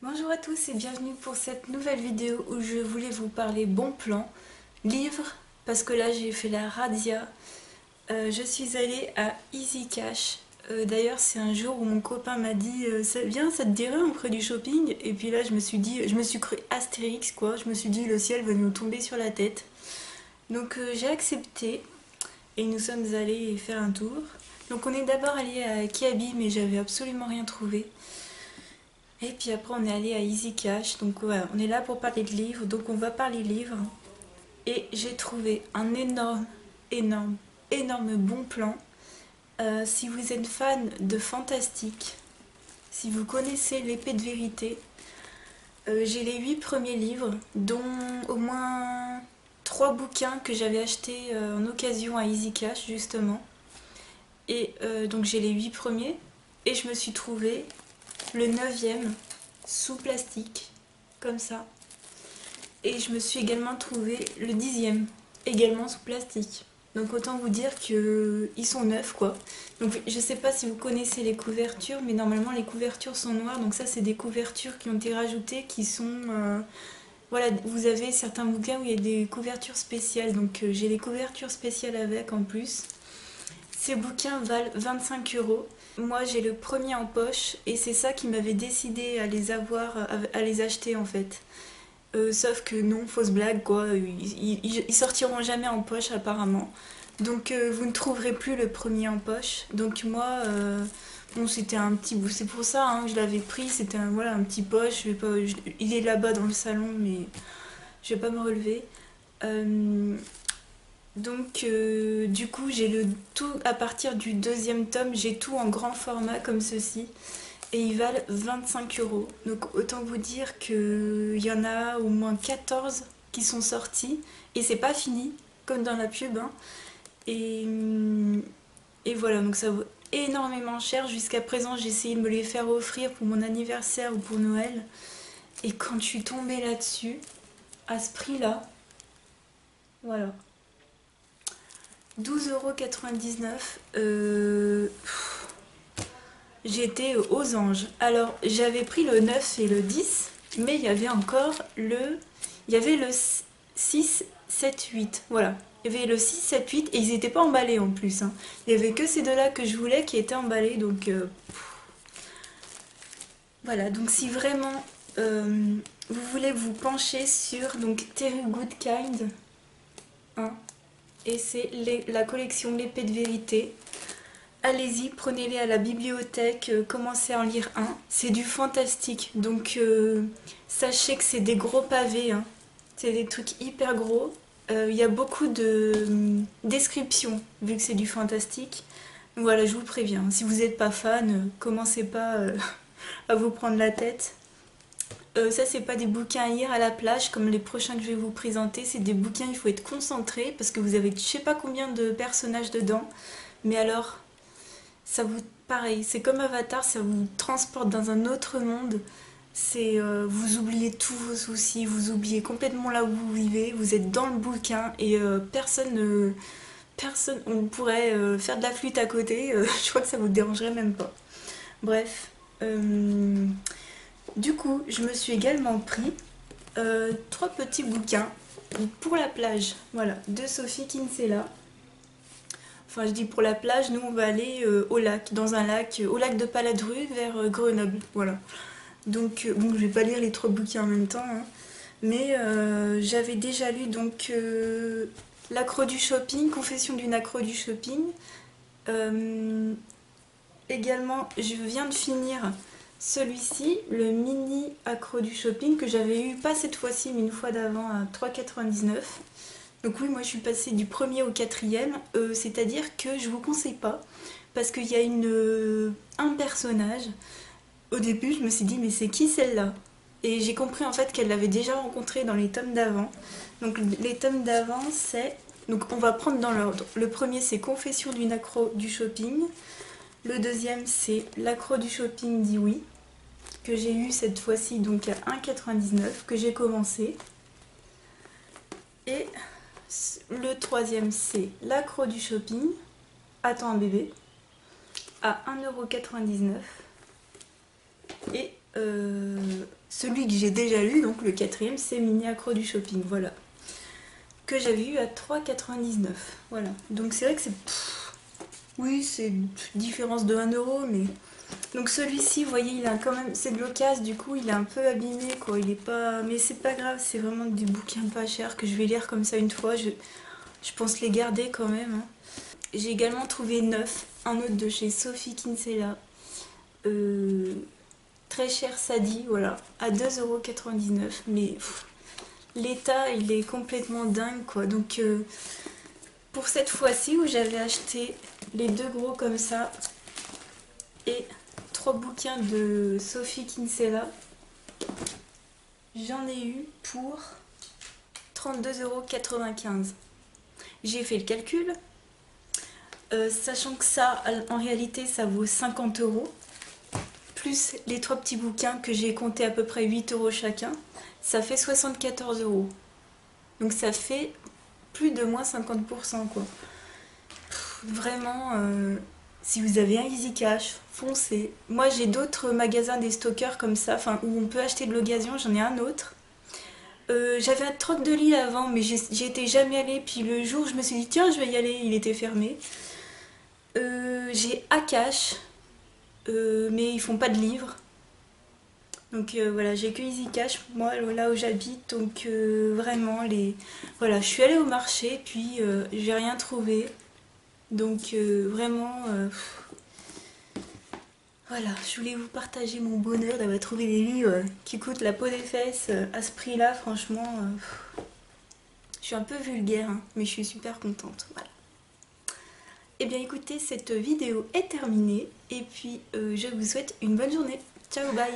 Bonjour à tous et bienvenue pour cette nouvelle vidéo où je voulais vous parler bon plan, livre, parce que là j'ai fait la razzia. Je suis allée à Easy Cash. D'ailleurs c'est un jour où mon copain m'a dit viens, ça te dirait on ferait du shopping. Et puis là je me suis dit, je me suis cru Astérix quoi, je me suis dit le ciel va nous tomber sur la tête. Donc j'ai accepté et nous sommes allés faire un tour. Donc on est d'abord allé à Kiabi mais j'avais absolument rien trouvé. Et puis après on est allé à Easy Cash, donc voilà, on est là pour parler de livres, donc on va parler livres. Et j'ai trouvé un énorme bon plan. Si vous êtes fan de fantastique, si vous connaissez l'épée de vérité, j'ai les 8 premiers livres, dont au moins 3 bouquins que j'avais achetés en occasion à Easy Cash justement. Et donc j'ai les 8 premiers, et je me suis trouvé le 9e sous plastique, comme ça. Et je me suis également trouvé le 10e, également sous plastique. Donc autant vous dire qu'ils sont neufs quoi. Donc je sais pas si vous connaissez les couvertures, mais normalement les couvertures sont noires. Donc ça c'est des couvertures qui ont été rajoutées, qui sont... voilà, vous avez certains bouquins où il y a des couvertures spéciales. Donc j'ai les couvertures spéciales avec en plus. Ces bouquins valent 25 €. Moi j'ai le premier en poche et c'est ça qui m'avait décidé à les avoir, à les acheter en fait. Sauf que non, fausse blague quoi, ils sortiront jamais en poche apparemment. Donc vous ne trouverez plus le premier en poche. Donc moi, bon c'était un petit bout, c'est pour ça hein, que je l'avais pris, c'était un, voilà, un petit poche. Il est là-bas dans le salon mais je vais pas me relever. Euh, du coup j'ai le tout à partir du deuxième tome, j'ai tout en grand format comme ceci et ils valent 25 €. Donc autant vous dire qu'il y en a au moins 14 qui sont sortis et c'est pas fini comme dans la pub hein. Et, et voilà, donc ça vaut énormément cher. Jusqu'à présent j'ai essayé de me les faire offrir pour mon anniversaire ou pour Noël et quand je suis tombée là-dessus à ce prix là, voilà. 12,99 €. J'étais aux anges. Alors, j'avais pris le 9 et le 10, mais il y avait encore le... Il y avait le 6, 7, 8. Voilà. Il y avait le 6, 7, 8 et ils n'étaient pas emballés en plus, hein. Il n'y avait que ces deux-là que je voulais qui étaient emballés. Donc, voilà. Donc, si vraiment vous voulez vous pencher sur donc, Terry Goodkind, hein, et c'est la collection L'épée de vérité. Allez-y, prenez-les à la bibliothèque, commencez à en lire un. C'est du fantastique, donc sachez que c'est des gros pavés, hein. C'est des trucs hyper gros. Il y a beaucoup de descriptions, vu que c'est du fantastique. Voilà, je vous préviens, si vous n'êtes pas fan, commencez pas à vous prendre la tête. Ça, c'est pas des bouquins à lire à la plage comme les prochains que je vais vous présenter. C'est des bouquins, il faut être concentré parce que vous avez je sais pas combien de personnages dedans. Mais alors, ça vous... Pareil, c'est comme Avatar, ça vous transporte dans un autre monde. C'est vous oubliez tous vos soucis, vous oubliez complètement là où vous vivez, vous êtes dans le bouquin et personne, on pourrait faire de la flûte à côté, je crois que ça vous dérangerait même pas. Bref, du coup, je me suis également pris 3 petits bouquins pour la plage, voilà, de Sophie Kinsella. Enfin, je dis pour la plage, nous on va aller au lac, dans un lac, au lac de Paladru vers Grenoble, voilà. Donc, bon, je vais pas lire les 3 bouquins en même temps, hein, mais j'avais déjà lu donc L'accro du shopping, Confession d'une accro du shopping. Également, je viens de finir celui-ci, le mini accro du shopping, que j'avais eu pas cette fois-ci, mais une fois d'avant à 3,99 €. Donc oui, moi je suis passée du premier au 4e, c'est-à-dire que je vous conseille pas, parce qu'il y a un personnage. Au début, je me suis dit, mais c'est qui celle-là? Et j'ai compris en fait qu'elle l'avait déjà rencontré dans les tomes d'avant. Donc les tomes d'avant, c'est... Donc on va prendre dans l'ordre. Le premier, c'est Confession d'une accro du shopping. Le deuxième, c'est L'accro du shopping dit oui, que j'ai eu cette fois-ci donc à 1,99 €, que j'ai commencé. Et le troisième, c'est L'accro du shopping, Attends un bébé, à 1,99 €. Et celui que j'ai déjà lu, donc le quatrième, c'est Mini Accro du Shopping, voilà. Que j'avais eu à 3,99 €, voilà. Donc c'est vrai que c'est... Oui, c'est une différence de 1 €, mais... Donc celui-ci, vous voyez, il a quand même... C'est de l'occasion, du coup, il est un peu abîmé, quoi. Il est pas... Mais c'est pas grave, c'est vraiment du bouquin pas cher que je vais lire comme ça une fois. Je pense les garder quand même, hein. J'ai également trouvé neuf, un autre de chez Sophie Kinsella. Très cher Sadie, voilà, à 2,99 €. Mais l'état, il est complètement dingue, quoi. Donc pour cette fois-ci où j'avais acheté les deux gros comme ça et 3 bouquins de Sophie Kinsella, j'en ai eu pour 32,95 €. J'ai fait le calcul, sachant que ça, en réalité, ça vaut 50 €, plus les 3 petits bouquins que j'ai compté à peu près 8 € chacun, ça fait 74 €. Donc ça fait plus de moins 50%, quoi. Vraiment, si vous avez un Easy Cash, foncez. Moi j'ai d'autres magasins des stockers comme ça, enfin où on peut acheter de l'occasion, j'en ai un autre. J'avais un troc de lit avant, mais j'y étais jamais allée, puis le jour je me suis dit tiens je vais y aller, il était fermé. J'ai Akash, mais ils font pas de livres. Donc voilà, j'ai que Easy Cash, moi là où j'habite, donc vraiment Voilà, je suis allée au marché, puis j'ai rien trouvé. Donc vraiment, voilà, je voulais vous partager mon bonheur d'avoir trouvé des livres qui coûtent la peau des fesses à ce prix-là, franchement. Je suis un peu vulgaire, hein, mais je suis super contente, voilà. Et bien écoutez, cette vidéo est terminée, et puis je vous souhaite une bonne journée. Ciao, bye!